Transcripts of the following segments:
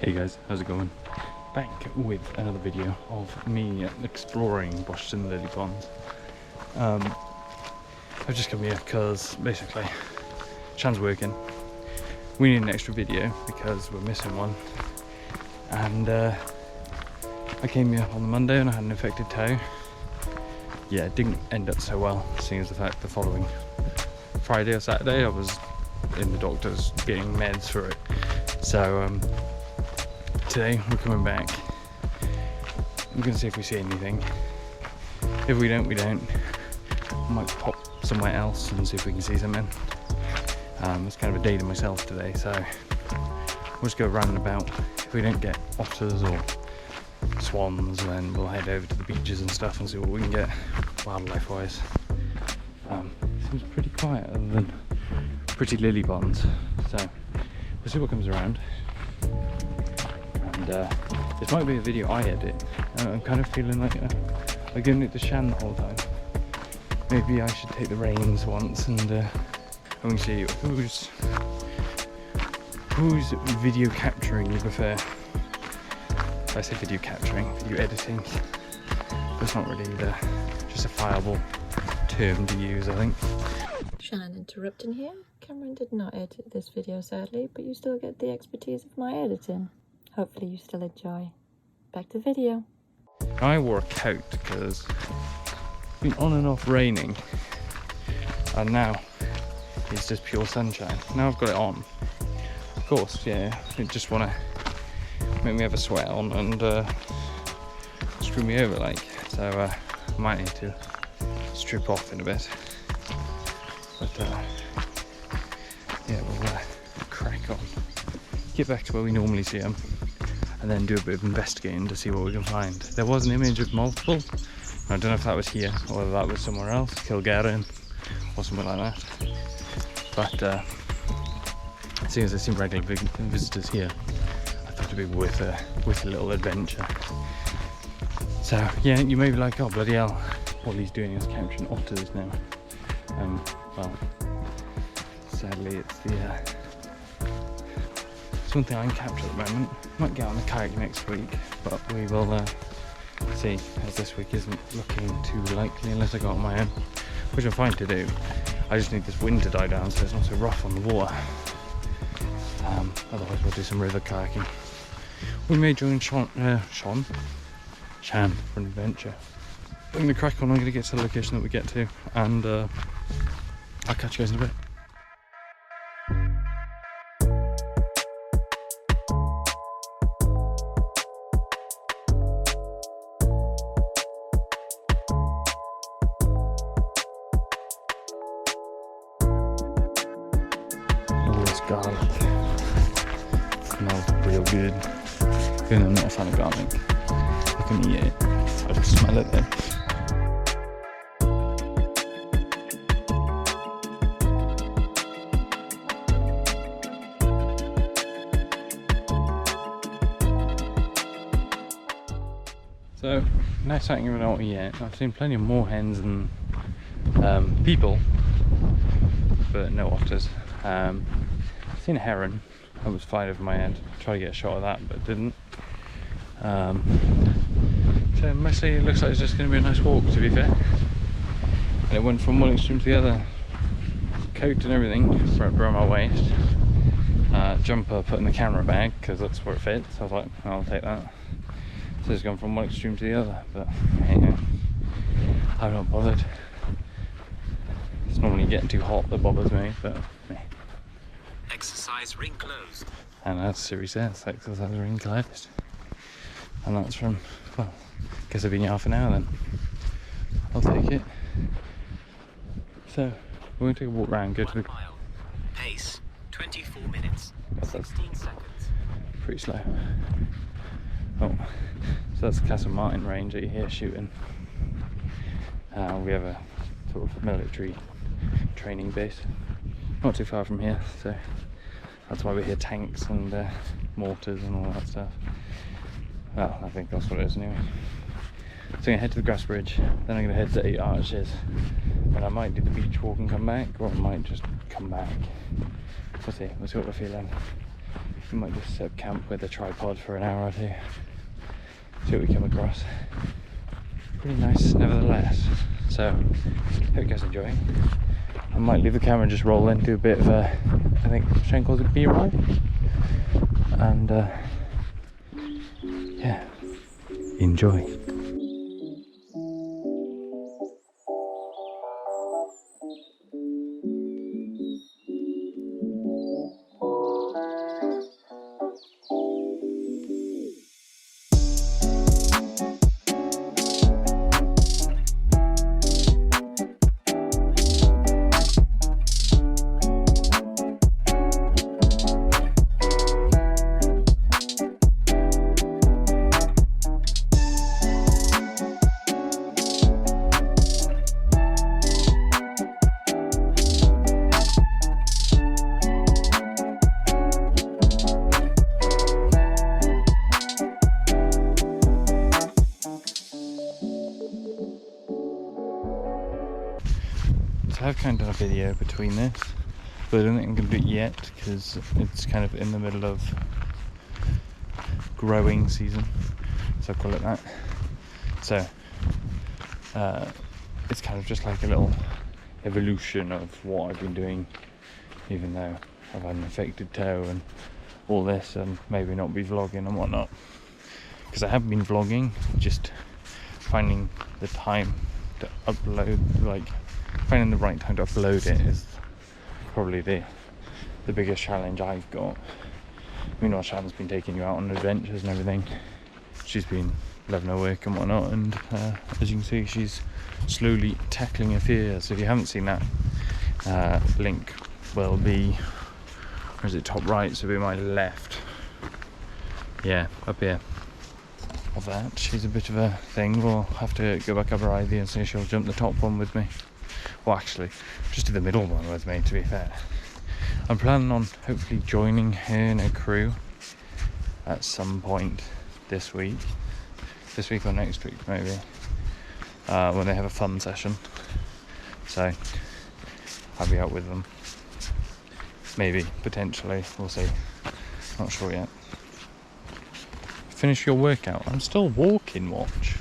Hey guys, how's it going? Back with another video of me exploring Boston Lily Pond. I've just come here because basically Shan's working. We need an extra video because we're missing one. And I came here on the Monday and I had an infected toe. Yeah, it didn't end up so well, seeing as the fact the following Friday or Saturday I was in the doctor's getting meds for it. So today we're coming back. I'm gonna see if we see anything. If we don't, we don't. I might pop somewhere else and see if we can see something. It's kind of a day to myself today, so we'll just go round and about. If we don't get otters or swans, then we'll head over to the beaches and stuff and see what we can get wildlife wise. Seems pretty quiet other than pretty lily ponds, so we'll see what comes around. And this might be a video I edit. I'm kind of feeling like I'm giving it to Shan the whole time. Maybe I should take the reins once and let me see whose video capturing you prefer. I say video capturing, video editing. That's not really the justifiable term to use, I think. Shan interrupting here. Cameron did not edit this video sadly, but you still get the expertise of my editing. Hopefully you still enjoy. Back to the video. I wore a coat because it's been on and off raining, and now it's just pure sunshine. Now I've got it on. Of course, yeah, I just want to make me have a sweat on and screw me over like. So I might need to strip off in a bit. But yeah, we'll crack on. Get back to where we normally see them, and then do a bit of investigating to see what we can find. There was an image of multiple. I don't know if that was here or whether that was somewhere else, Kilgarren or something like that. But seeing as there seem regular visitors here, I thought it'd be worth a little adventure. So yeah, you may be like, oh bloody hell, all he's doing is capturing otters now. Well, sadly it's it's one thing I can capture at the moment. Might get on the kayak next week, but we will see, as this week isn't looking too likely unless I go on my own, which I'm fine to do. I just need this wind to die down so it's not so rough on the water. Otherwise we'll do some river kayaking. We may join Shan for an adventure. I'm going to crack on. I'm going to get to the location that we get to, and I'll catch you guys in a bit. Oh, this garlic smells real good. Even though I'm not a fan of garlic, I can eat it. I just smell it though. So, no sighting of an otter yet. I've seen plenty of moorhens and people, but no otters. I've seen a heron. I was flying over my head. Tried to get a shot of that, but didn't. So mostly it looks like it's just going to be a nice walk, to be fair. And it went from one extreme to the other. Coat and everything around my waist. Jumper put in the camera bag because that's where it fits. I was like, I'll take that. So it's gone from one extreme to the other, but yeah, I'm not bothered. It's normally getting too hot that bothers me, but yeah. Exercise ring closed. And that's Siri says, exercise ring closed. And that's from, well, I guess I've been here half an hour then. I'll take it. So, we're going to take a walk around, go to the... 1 mile. Pace, 24 minutes, That's 16 seconds. pretty slow. Oh, so that's the Castle Martin range that you hear shooting. We have a sort of military training base, not too far from here, so that's why we hear tanks and mortars and all that stuff. Well, I think that's what it is anyway. So I'm going to head to the grass bridge, then I'm going to head to 8 Arches, and I might do the beach walk and come back, or I might just come back. We'll see what we're feeling. We might just set up camp with a tripod for an hour or two, see what we come across. Pretty nice nevertheless. So, hope you guys are enjoying. I might leave the camera and just roll in, do a bit of a, I think Shane calls it B-roll. And yeah, enjoy. So I've kind of done a video between this, but I don't think I'm going to do it yet because it's kind of in the middle of growing season, so I'll call it that. So it's kind of just like a little evolution of what I've been doing, even though I've had an affected toe and all this, and maybe not be vlogging and whatnot, because I have been vlogging, just finding the time to upload, like finding the right time to upload it is probably the biggest challenge I've got. I mean, Shan's been taking you out on adventures and everything. She's been loving her work and whatnot, and as you can see, she's slowly tackling her fears. So if you haven't seen that, link will be, where is it, top right, so it'll be my left. Yeah, up here. Of that, she's a bit of a thing. We'll have to go back up her ivy and see if she'll jump the top one with me. Well, actually, just do the middle one with me, to be fair. I'm planning on hopefully joining her in a crew at some point this week or next week maybe, when they have a fun session. So I'll be out with them, maybe, potentially, we'll see, not sure yet. Finish your workout. I'm still walking, watch.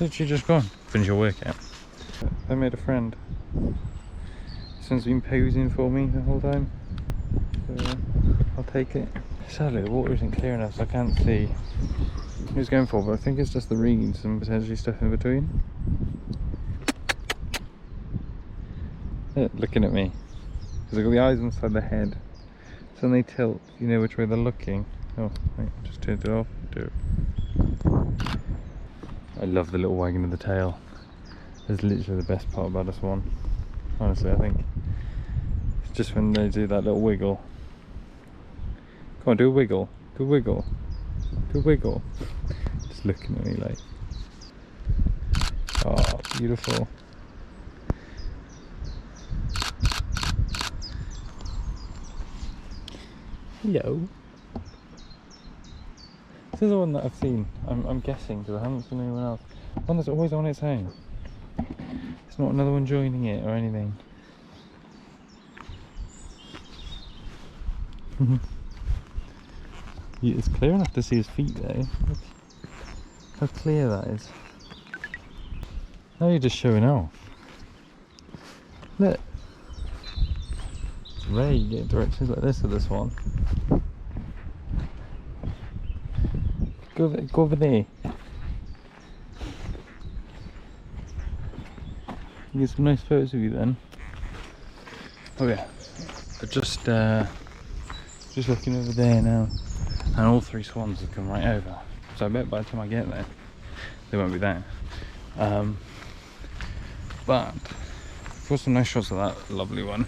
Literally just gone. Finish your workout. I made a friend. This one's been posing for me the whole time, so I'll take it. Sadly the water isn't clear enough, so I can't see who it's going for, but I think it's just the reeds and potentially stuff in between. Yeah, looking at me, because I've got the eyes inside the head, so when they tilt, you know which way they're looking. Oh, wait, just turned it off. Do it. I love the little wagging of the tail. It's literally the best part about this one. Honestly, I think it's just when they do that little wiggle. Come on, do a wiggle. Do a wiggle. Do a wiggle. Just looking at me like, oh, beautiful. Hello. This is the one that I've seen. I'm guessing, because I haven't seen anyone else. One that's always on its own. It's not another one joining it or anything. It's clear enough to see his feet though. Look how clear that is. Now you're just showing off. Look. It's rare you get directions like this with this one. Go over there. You get some nice photos of you then. Oh yeah, but just looking over there now, and all three swans have come right over. So I bet by the time I get there, they won't be there. But I've got some nice shots of that lovely one.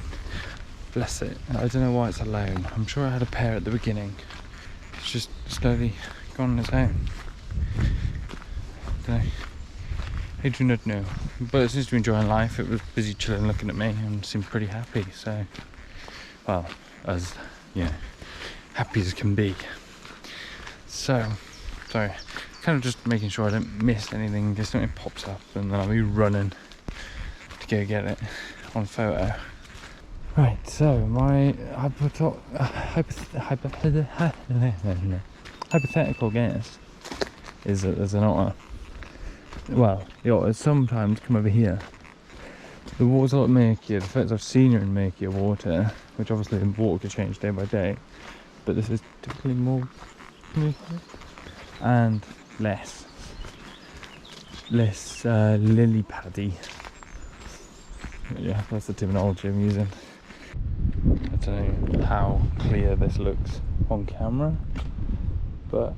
Bless it. I don't know why it's alone. I'm sure I had a pair at the beginning. It's just slowly gone on its own. Don't know. I do not know. But it seems to be enjoying life. It was busy chilling, looking at me, and seemed pretty happy. So, well, as you know, happy as can be. So, sorry, kind of just making sure I don't miss anything. Just something pops up, and then I'll be running to go get it on photo. Right, so my hypothetical guess is that there's an otter. Well, the otters sometimes come over here. The water's a lot murkier. The first I've seen her in murkier water, which obviously the water could change day by day, but this is typically more murky and less lily paddy. Yeah, that's the terminology I'm using. I don't know how clear this looks on camera, but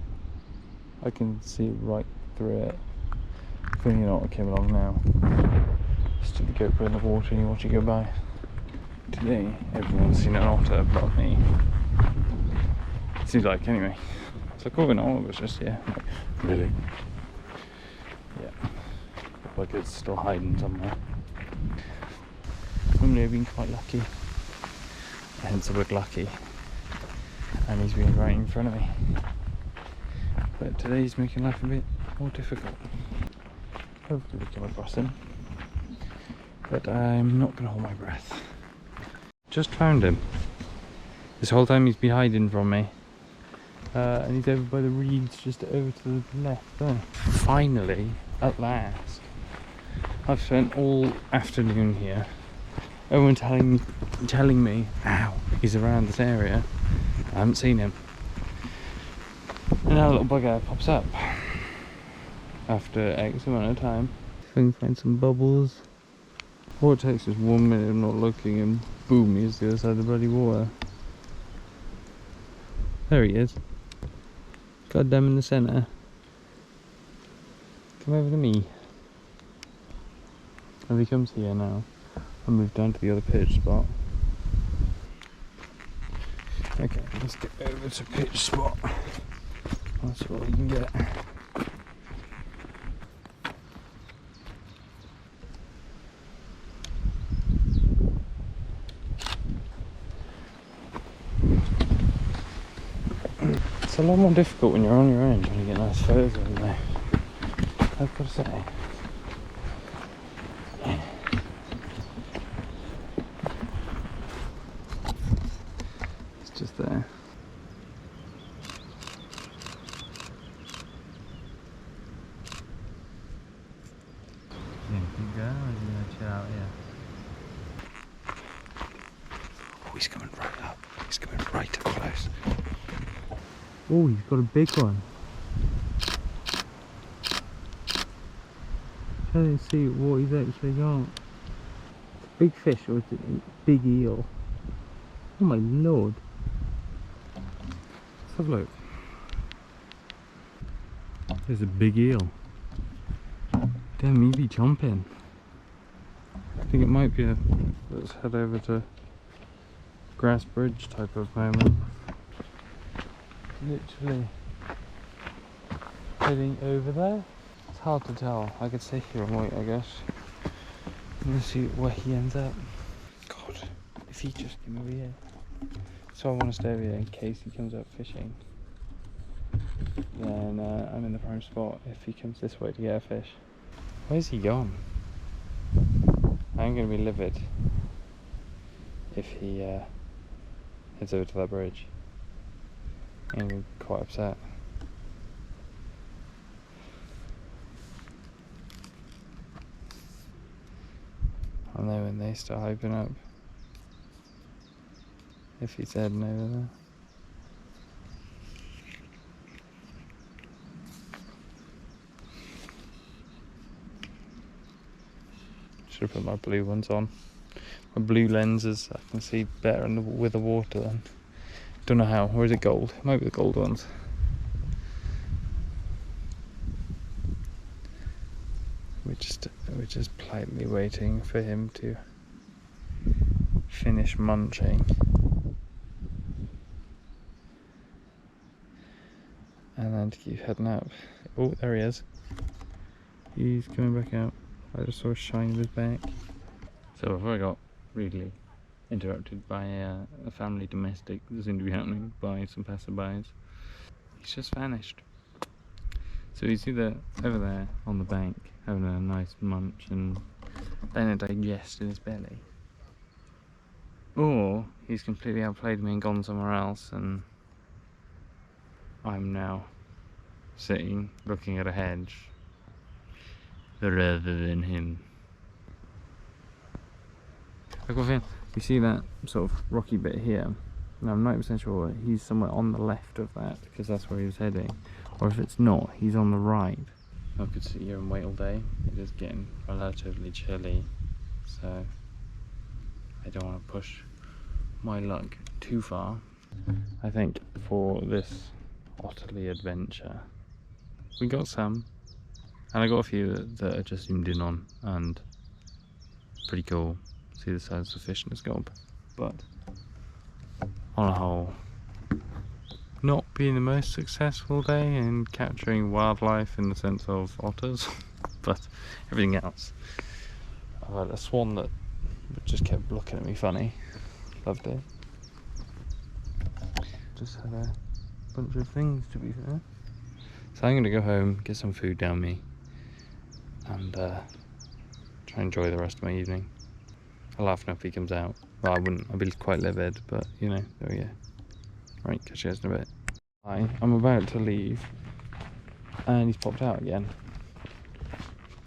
I can see right through it. If only an otter came along now. Stick the GoPro in the water and you watch it go by. Today, everyone's seen an otter but me. Seems like, anyway. It's like, oh, an otter was just here. Like, really? Yeah. Look like it's still hiding somewhere. Normally I've been quite lucky. Hence the word lucky. And he's been right in front of me. But today he's making life a bit more difficult. Hopefully we come across him. But I'm not going to hold my breath. Just found him. This whole time he's been hiding from me. And he's over by the reeds, just over to the left there. Finally, at last. I've spent all afternoon here. Everyone telling me, ow, he's around this area. I haven't seen him. And now a little bugger pops up. After X amount of time. If I can find some bubbles. All it takes is 1 minute of not looking and boom, he's the other side of the bloody water. There he is. Goddamn in the centre. Come over to me. And he comes here now. I'll move down to the other pitch spot. Okay, let's get over to pitch spot. That's what we can get. It's a lot more difficult when you're on your own, when you get nice photos of them though. I've got to say. It's just there. Keep going, or are you going to chill out here? Oh, he's coming right up. He's coming right up close. Oh, he's got a big one. Trying to see what he's actually got. Big fish or is it a big eel? Oh my lord. Let's have a look. There's a big eel. Damn, he'd be chomping. I think it might be a let's head over to Grass Bridge type of moment. Literally heading over there. It's hard to tell. I could stay here and wait, I guess. Let's see where he ends up. God, if he just came over here. So I want to stay over here in case he comes up fishing. Then I'm in the prime spot if he comes this way to get a fish. Where's he gone? I'm going to be livid if he heads over to that bridge. I'm going to be quite upset. I know when they start hyping up. If he's heading over there. Should have put my blue ones on. My blue lenses, I can see better with the water then. Don't know how, or is it gold? It might be the gold ones. We're just politely waiting for him to finish munching. And then to keep heading up. Oh, there he is. He's coming back out. I just saw a shine in his back. So before I got really interrupted by a family domestic that seemed to be happening by some passerbys, he's just vanished. So he's either over there on the bank having a nice munch and letting it digest in his belly, Or he's completely outplayed me and gone somewhere else, and I'm now sitting looking at a hedge rather than him. I've got a feeling, you see that sort of rocky bit here? Now I'm 90% sure he's somewhere on the left of that, because that's where he was heading. Or if it's not, he's on the right. I could sit here and wait all day. It is getting relatively chilly, so I don't want to push my luck too far. I think for this otterly adventure, we got some, and I got a few that are just zoomed in on, and pretty cool. See the size of the fish in the scope, but on a whole, not being the most successful day in capturing wildlife in the sense of otters, but everything else. I've had a swan that just kept looking at me funny. Loved it. Just had a bunch of things, to be fair. So I'm going to go home, get some food down me, and try and enjoy the rest of my evening. I'll laugh enough if he comes out. Well, I wouldn't. I'd be quite livid, but you know, there we go. Right, catch you guys in a bit. Hi, I'm about to leave, and he's popped out again.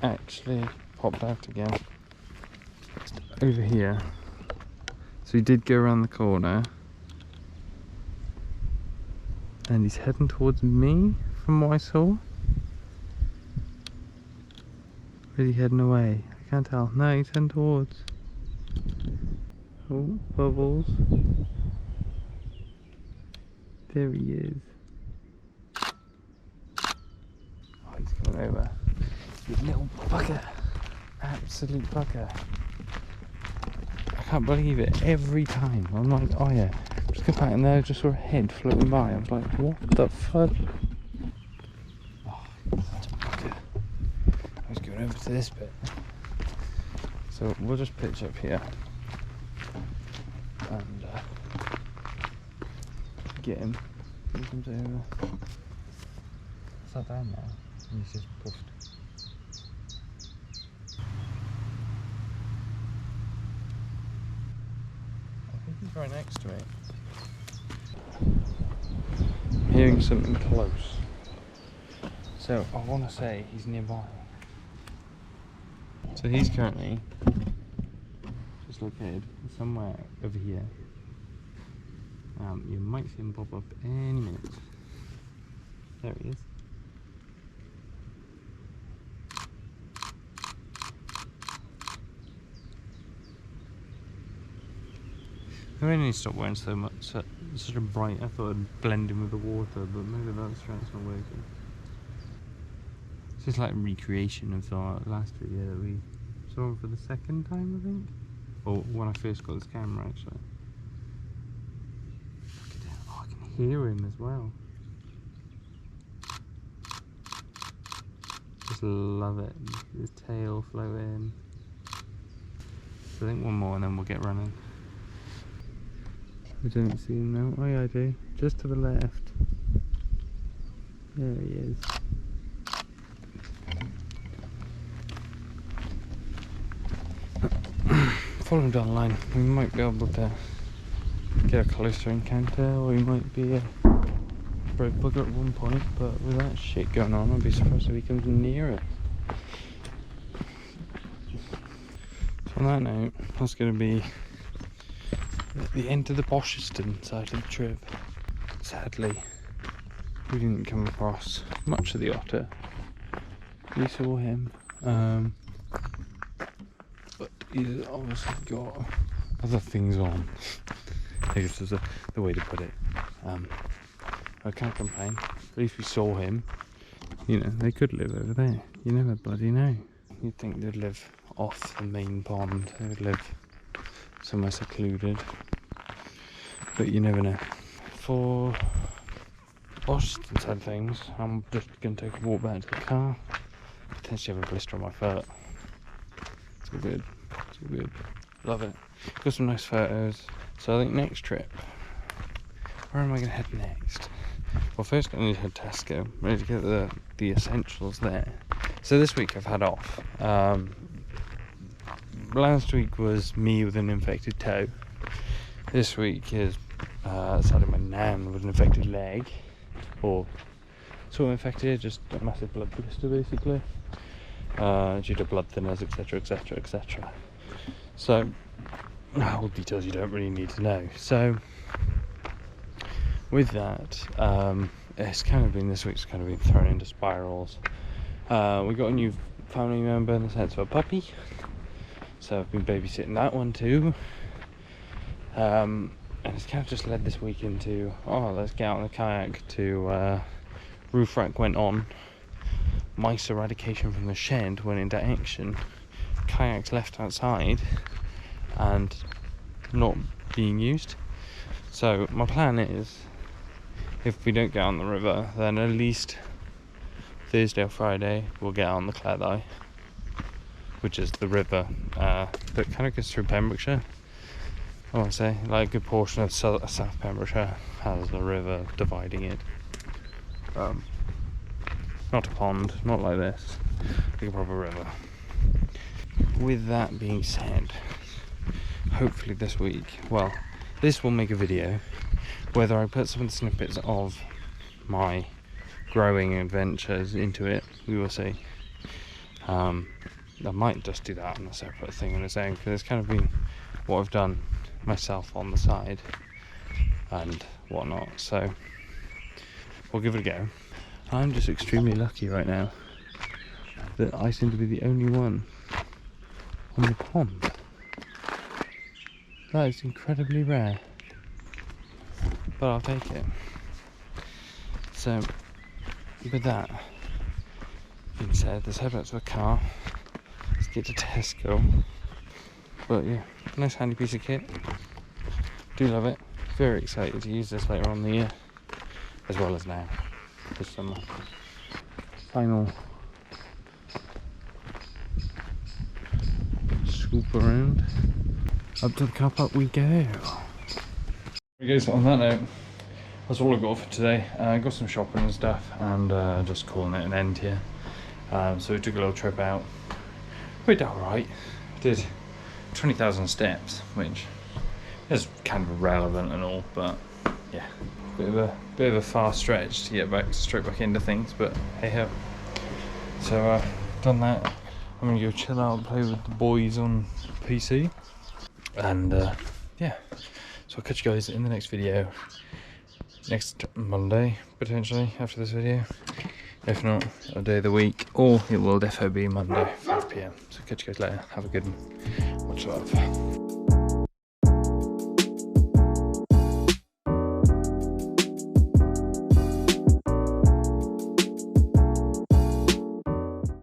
Actually, popped out again. Just over here. So he did go around the corner, and he's heading towards me, from what I saw. Or is he heading away? I can't tell. No, he's heading towards. Oh, bubbles. There he is. Oh, he's coming over. You little bugger. Absolute bugger. I can't believe it. Every time. I'm like, oh yeah. Just go back and there, just saw a head floating by. I was like, what the fuck? Oh, such a bugger. I was going over to this bit. So we'll just pitch up here. And get him. He comes over. It's not down now. And he's just puffed. I think he's right next to me. I'm hearing something close. So I want to say he's nearby. So he's currently just located somewhere over here. You might see him pop up any minute. There he is. I really need to stop wearing such a bright. I thought it'd blend in with the water, but maybe that's not working. It's just like a recreation of our last video that we saw for the second time, I think. Or when I first got this camera, actually. Look at it. Oh, I can hear him as well. Just love it. His tail floating. So I think one more and then we'll get running. I don't see him now. Oh yeah, I do. Just to the left. There he is. Follow him down the line. We might be able to get a closer encounter, or we might be a broke bugger at one point, but with that shit going on, I'd be surprised if he comes near us. So on that note, that's going to be the end of the Boshiston side of the trip. Sadly, we didn't come across much of the otter. We saw him, but he's obviously got other things on. I guess is the way to put it. I can't complain. At least we saw him. You know, they could live over there. You never bloody know. You'd think they'd live off the main pond. They would live somewhere secluded. But you never know. For Boston side of things, I'm just going to take a walk back to the car. Potentially have a blister on my foot. It's all good. It's all good. Love it. Got some nice photos. So I think next trip, where am I going to head next? Well, first I need to head to Tesco. I need to get the essentials there. So this week I've had off. Last week was me with an infected toe. this week is sadly my nan with an infected leg, or sort of infected, just a massive blood blister basically, due to blood thinners, etc, etc, etc. So all details you don't really need to know. So with that, it's kind of been, this week's kind of been thrown into spirals. We got a new family member in the sense of a puppy, so I've been babysitting that one too. And it's kind of just led this week into, oh, let's get out on the kayak to roof rack went on, mice eradication from the shed went into action, kayaks left outside and not being used. So my plan is, if we don't get on the river, then at least Thursday or Friday we'll get on the Cleddau, which is the river that kind of goes through Pembrokeshire. I want to say, like a good portion of South Pembrokeshire has a river dividing it. Not a pond, not like this, like a proper river. With that being said, hopefully this week, well, this will make a video. Whether I put some of the snippets of my growing adventures into it, we will see. I might just do that on a separate thing on its own, because it's kind of been what I've done myself on the side and whatnot, so we'll give it a go. I'm just extremely lucky right now that I seem to be the only one on the pond. That is incredibly rare, but I'll take it. So with that being said, let's head back to the car, let's get to Tesco. But yeah, nice handy piece of kit, do love it, very excited to use this later on in the year as well as now this summer. Final swoop around, up to the car park we go. I guess on that note, that's all I've got for today. I got some shopping and stuff, and just calling it an end here. So we took a little trip out, we did alright, did 20,000 steps, which is kind of irrelevant and all, but yeah, bit of a far stretch to get straight back into things, but hey ho. So done that. I'm gonna go chill out and play with the boys on PC, and yeah, so I'll catch you guys in the next video next Monday potentially after this video, if not a day of the week, or it will definitely be Monday 5 PM. So catch you guys later, have a good one, much love.